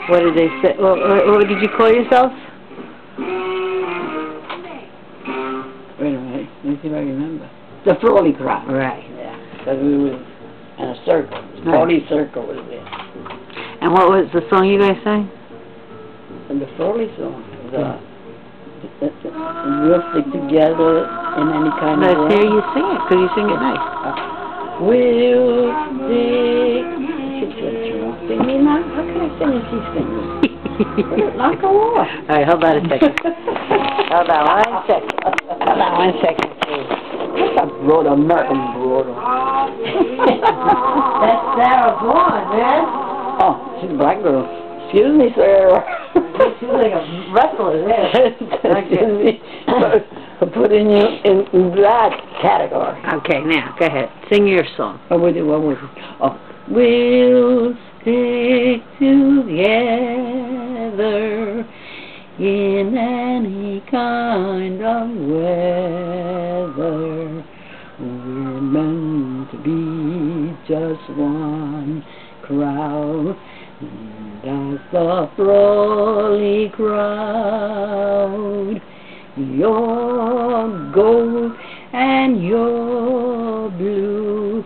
What did they say? What did you call yourself? Wait a minute. Let me see if I remember. The Frawley Crowd. Right. Yeah. Because we were in a circle. The Frawley Circle was there. And what was the song you guys sang? And the Frawley song. We'll stick together in any kind of way. Let's hear you sing it, because you sing it nice. We'll stick. Sing me now? How can I sing if she's singing? Not go off. All right, hold on a second. Hold on 1 second. Hold on 1 second, please. What's a broad American broad? That's Sarah Vaughan, man. Oh, she's a black girl. Excuse me, Sarah. She's like a wrestler, yeah. Excuse me for putting you in that category. Okay, now, go ahead. Sing your song. What was it? Oh, we'll stick together in any kind of weather. We're meant to be just one crowd. That's the Frawley Crowd. You're gold and you're blue,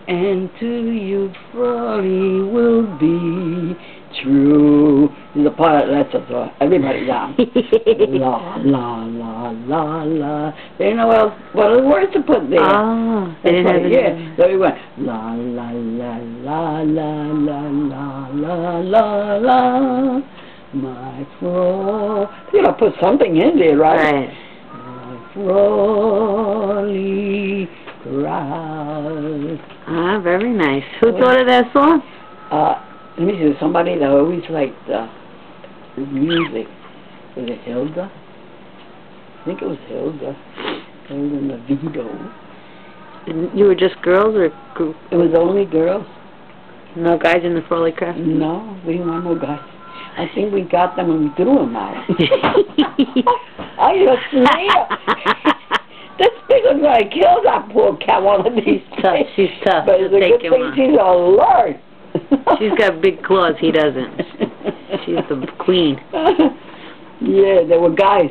and to you Frawley will be true. There's a part that's a everybody down. La la la la la. They know what other words to put there. Oh, yeah. So we went la la la la la la la la la. My Frawley. You gotta put something in there, right? My Frawley Crowd. Ah, very nice. Who thought of that song? Let me see, somebody that always liked music. Was it Hilda? I think it was Hilda. Hilda Navido. You were just girls or group? It was only girls. No guys in the Frawley Crowd? No, we didn't want no guys. I think we got them and we threw them out. I just sneer. This thing was going to kill that poor cat one of these days. She's tough. But it's a good thing she's alert. She's got big claws, he doesn't. She's the queen. Yeah, there were guys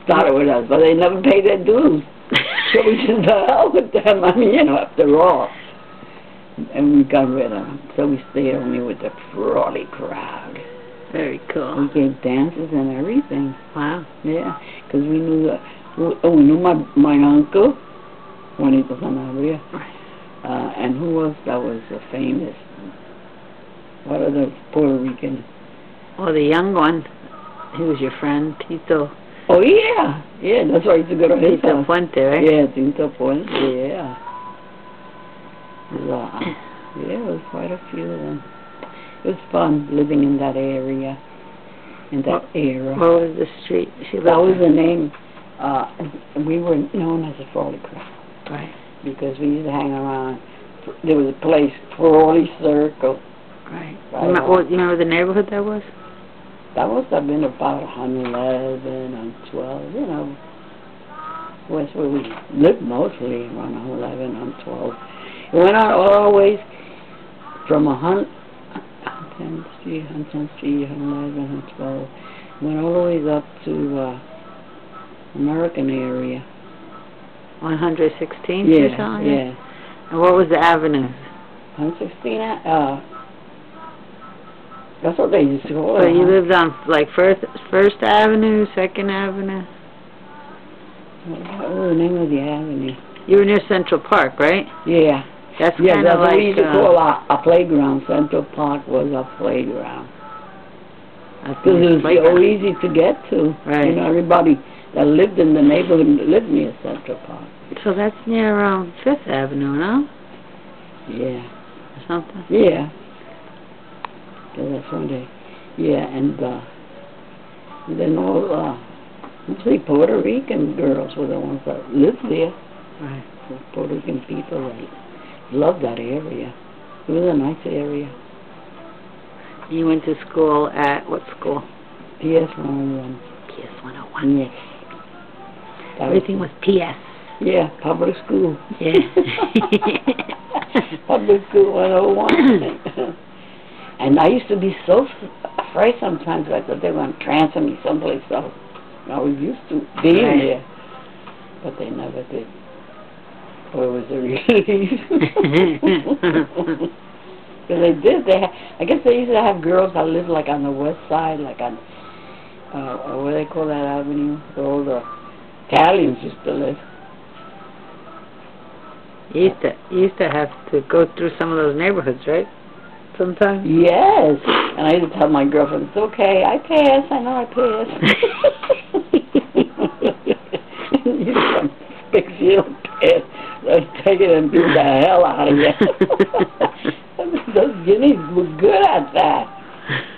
started with us, but they never paid their dues. So we said, the hell with them. I mean, you know, after all. And we got rid of them. So we stayed only with the Frawley Crowd. Very cool. We gave dances and everything. Wow. Yeah, because we knew we knew my uncle, Juanito Candelario. And who else that was famous? What are the Puerto Rican? Oh, the young one. He was your friend, Tito. Oh, yeah. Yeah, that's why I used to go to his Tito house. Puente, right? Yeah, Tito Puente, yeah. Yeah, it was quite a few of them. It was fun living in that area, in that era. What was the street? That was the name. We were known as the Frawley Crowd. Right. Because we used to hang around. There was a place, Frawley Circle. Right. You remember the neighborhood that was? That must have been about 111 and 12, you know. That's where we lived mostly, around 111 and 12. It went on always from 10th Street, 111 and 12. Went all the way up to American area. 116th, yeah, you're telling me? Yeah. And what was the avenue? 116, that's what they used to call it. So you lived on, like, First Avenue, Second Avenue? What was the name of the avenue? You were near Central Park, right? Yeah. That's yeah, kind of like... what we used to call a playground. Central Park was a playground. Because it was so easy to get to. Right. You know, everybody that lived in the neighborhood lived near Central Park. So that's near 5th Avenue, no? Yeah. Or something? Yeah. That's one day. Yeah, and then all, mostly Puerto Rican girls were the ones that lived there. Right. The Puerto Rican people that loved that area. It was a nice area. You went to school at, what school? PS 101. PS 101. Yes. Everything was PS. Yeah, public school. Yeah. Public school 101. And I used to be so afraid sometimes. I thought they were going to transfer me someplace else. I was used to being there, but they never did. Oh, it was a relief. Because they did. I guess they used to have girls that lived like on the west side, like on what do they call that avenue? Where all the Italians used to live. You used to have to go through some of those neighborhoods, right? Sometimes. Yes, and I used to tell my girlfriend, "It's okay, I pass. I know I pass." You some big seal pass. They'll take it and beat the hell out of you. Those guineas were good at that.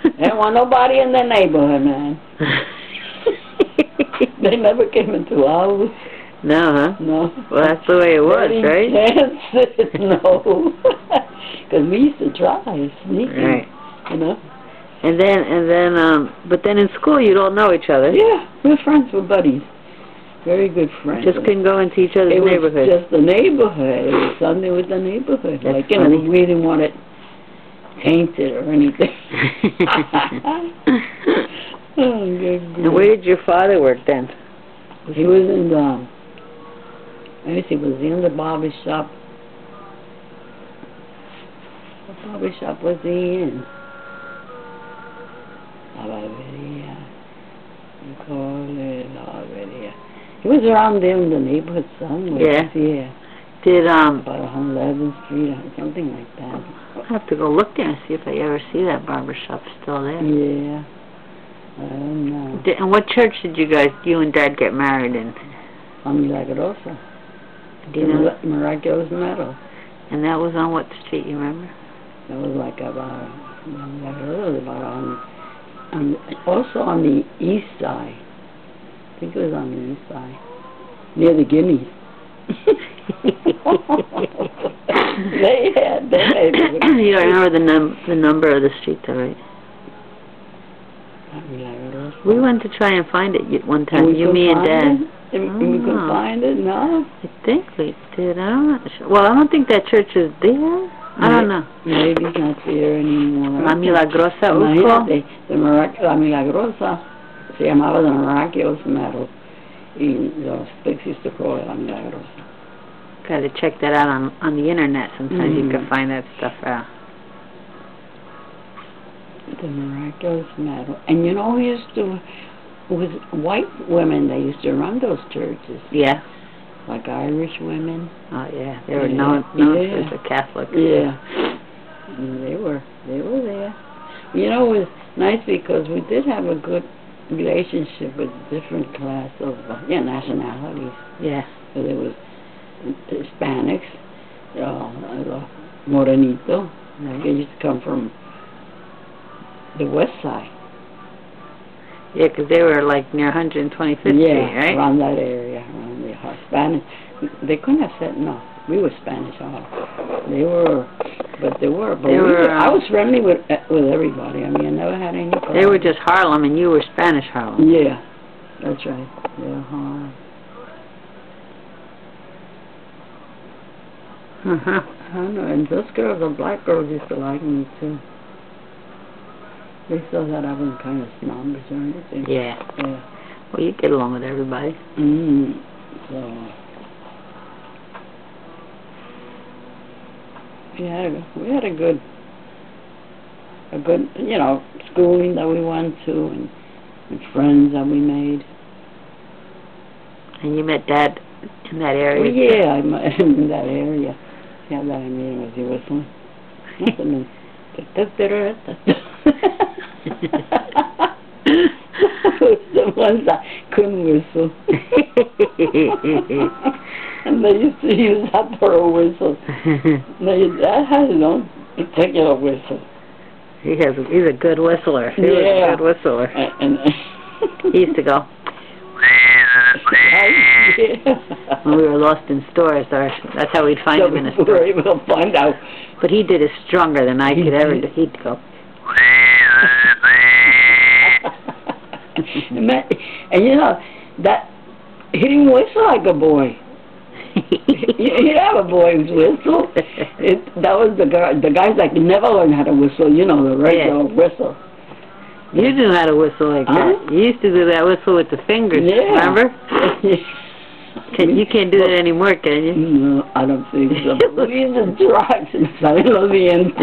They didn't want nobody in their neighborhood, man. They never came into ours. No, huh? No. Well, that's the way it was, right? Chances, no. Because we used to try sneaking, right? You know. And then, but then in school you don't know each other. Yeah, we're friends, we're buddies. Very good friends. Just couldn't go into each other's neighborhood. It was just the neighborhood. It was something with the neighborhood. That's like, funny. you know, we didn't want it tainted or anything. Oh, good. And where did your father work then? He was in the, let me see, was he in the barber shop? What barber shop was he in? Barberia. You call it Barberia. He was around there in the neighborhood somewhere. Yeah. Yeah. Did About 111th Street or something like that. I'll have to go look there and see if I ever see that barber shop still there. Yeah. I don't know. And what church did you and Dad get married in? Milagrosa. Do you know? Miraculous Meadow. And that was on what street, you remember? That was like about also on the east side. I think it was on the east side. Near the Guineas. They had. You don't remember the number of the street though, right? We went to try and find it one time, you, me, and Dad. We could find it? No? I think we did. I'm not sure. Well, I don't think that church is there. I don't know. Maybe it's not there anymore. La Milagrosa, Imagínate, La Milagrosa se llamaba the Miraculous Meadow. Y los pigs used to call it La Milagrosa. Got to check that out on the internet. Sometimes you can find that stuff out. The Miraculous Meadow. And you know, it was white women that used to run those churches. Yeah. Like Irish women. Oh, yeah. They were known as the Catholics. Yeah. And they were there. You know, it was nice because we did have a good relationship with different class of nationalities. Yeah. So there was Hispanics, Morenito. They used to come from the west side. Yeah, because they were like near 125th Street, right? Around that area, around the Spanish. They couldn't have said no. We were Spanish, They were, but they were. But I was friendly with everybody. I mean, I never had any problems. They were just Harlem, and you were Spanish Harlem. Yeah, that's right. Yeah, Harlem. I don't know. And those girls, the black girls, used to like me too. They saw that I was kind of snobbish or anything. Yeah. Yeah. Well, you get along with everybody. So we had a good, schooling that we went to and friends that we made. And you met Dad in that area? Well, yeah, I met him in that area. Yeah, that I met him as he whistling. Nothing. The ones that couldn't whistle. And they used to use that for a whistle. That has his own particular whistle. He's a good whistler. He was a good whistler. And he used to go. When we were lost in stores, that's how we'd find him in a store. We were able to find out. But he did it stronger than I could ever do. He'd go. And you know, that he didn't whistle like a boy. He'd have a boy's whistle. That was the guys that never learned how to whistle, the regular whistle. You knew how to whistle like that. You used to do that whistle with the fingers, remember? You can't do that anymore, can you? No, I don't think so. We used to try since I love the end.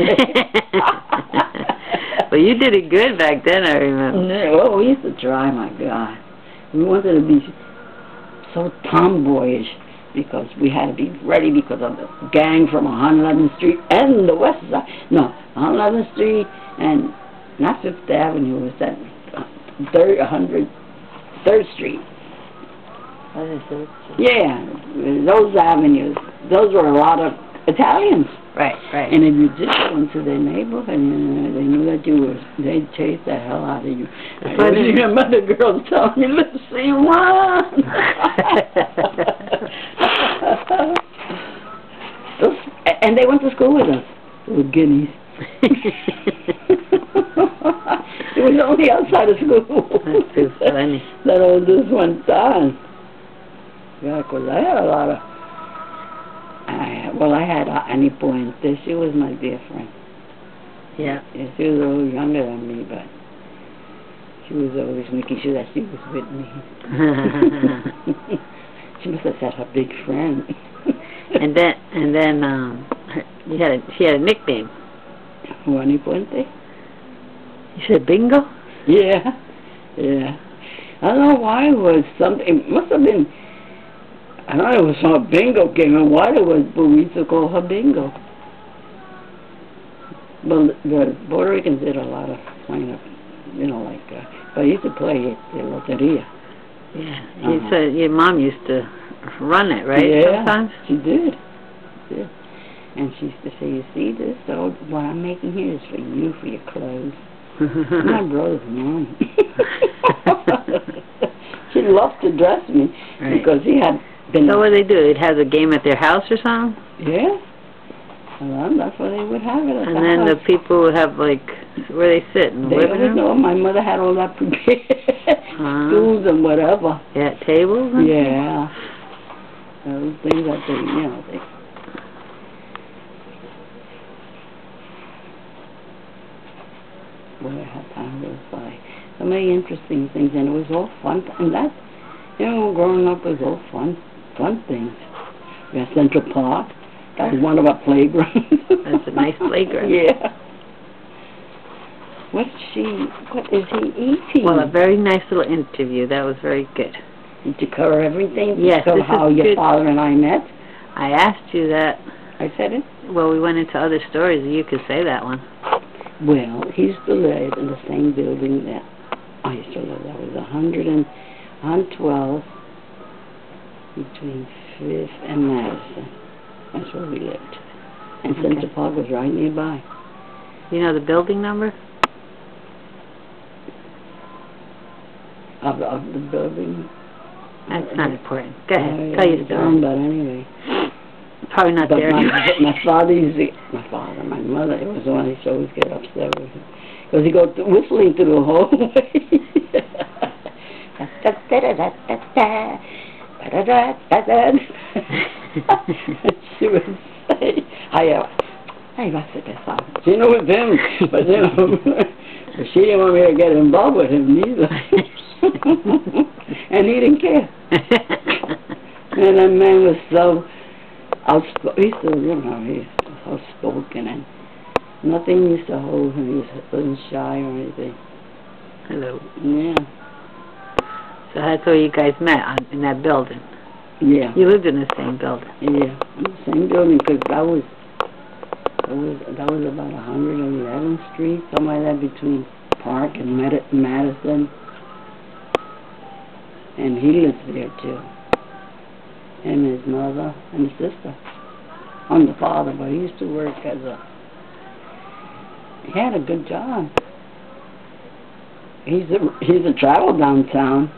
Well, you did it good back then, I remember. Yeah, well, we used to try, my God. We wanted to be so tomboyish because we had to be ready because of the gang from 111th Street and the West Side. No, 111th Street and not 5th Avenue, it was that 3rd Street. Yeah, those avenues. Those were a lot of Italians. Right, right. And if you did go into their neighborhood, they knew that you were, they'd chase the hell out of you. I remember the girls telling me, let's see one. And they went to school with us. They were guineas. It was only outside of school. That's too funny. That oldest one died. Yeah, because I had a lot of... I had Annie Puente. She was my dear friend. Yeah. Yeah, she was a little younger than me, but she was always making sure that she was with me. She must have had her big friend. and then she had a nickname. Who, Annie Puente? You said Bingo? Yeah, yeah. I don't know why it was something. It must have been. I don't know, it was some bingo game, and why it was, but we used to call her Bingo. But the Puerto Ricans did a lot of playing up, but I used to play it, the loteria. Yeah, you said your mom used to run it, right? Yeah, sometimes? She did. Yeah. And she used to say, you see this? So what I'm making here is for you, for your clothes. My brother's mom. She loved to dress me because he had been... So what did they do? They'd have a game at their house or something? Yeah. Well, that's where they would have it at and the then house. The people would have, like, where they sit? In the living room? No, my mother had all that prepared. Stools and whatever. Yeah, tables? And yeah. Those things that they, Boy, how time goes by. So many interesting things, and it was all fun. And that, growing up was all fun things. We had Central Park. That was one of our playgrounds. That's a nice playground. Yeah. What is he eating? Well, a very nice little interview. That was very good. Did you cover everything? Yes. So how your father and I met? I asked you that. I said it? Well, we went into other stories. You could say that one. Well, he used to live in the same building that I used to live. That was 112 between 5th and Madison. That's where we lived. And Central Park was right nearby. You know the building number? Of the building? That's not important. Go ahead. Tell your story. But anyway. Probably not there. My mother, it was the one who used to always get upset with him. Because he'd go whistling through the hallway. She would say, ay, va a ser pesado. She knew it was him, but but she didn't want me to get involved with him neither. And he didn't care. And that man was so outspoken. He was outspoken, and nothing used to hold him. He wasn't shy or anything. Hello. Yeah. So that's where you guys met, in that building. Yeah. You lived in the same building. Yeah, in the same building, because that was about 111th Street, somewhere there between Park and Madison. And he lived there too. Him and his mother and his sister. I'm the father, but he used to work as he had a good job. He's a travel downtown.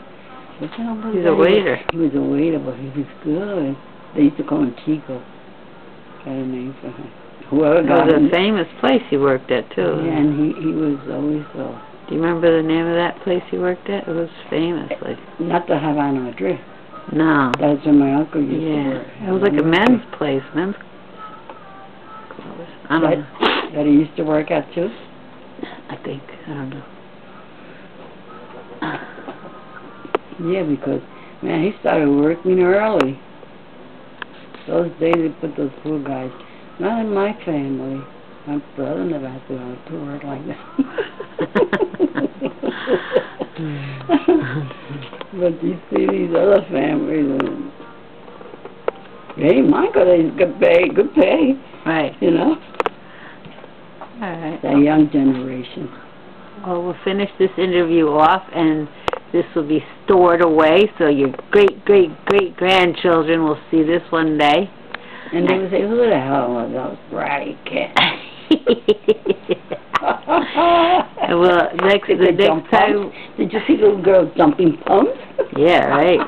He's a waiter. He was a waiter, but he was good. They used to call him Chico. Got a name for him. Whoever got him. It was a famous place he worked at, too. Yeah, and he was always so. Do you remember the name of that place he worked at? It was famous. Not the Havana Madrid. No. That's where my uncle used to work. It was like a men's place. Men's clothes. I don't know. That he used to work at, too? I think. I don't know. Yeah, because, man, he started working early. Those days they put those poor guys. Not in my family. My brother never had to go to work like that. But you see these other families, hey, my God, they good pay. Right. You know? All right. That young generation. Well, we'll finish this interview off, and this will be stored away, so your great-great-great-grandchildren will see this one day. And they would say, who the hell was those bratty kids? Well, the next time... Did you see little girls jumping pumps? Yeah, right.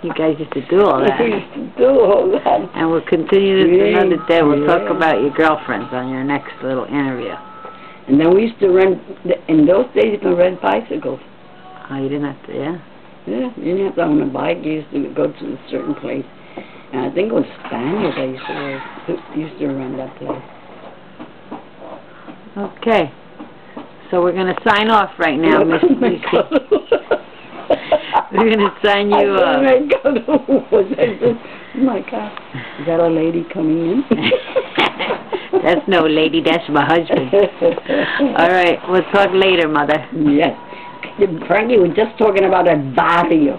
You guys used to do all that. We used to do all that. And we'll continue this another day. We'll talk about your girlfriends on your next little interview. And then we used to rent, in those days you could rent bicycles. Oh, you didn't have to, yeah? Yeah, you didn't have to own a bike. You used to go to a certain place. And I think it was Spanish I used to rent that place. Okay. So we're going to sign off right now, Miss Lucy. We're going to sign you off. Oh my God. Is that a lady coming in? That's no lady, that's my husband. All right, we'll talk later, Mother. Yes. Frankie was just talking about a Barrio.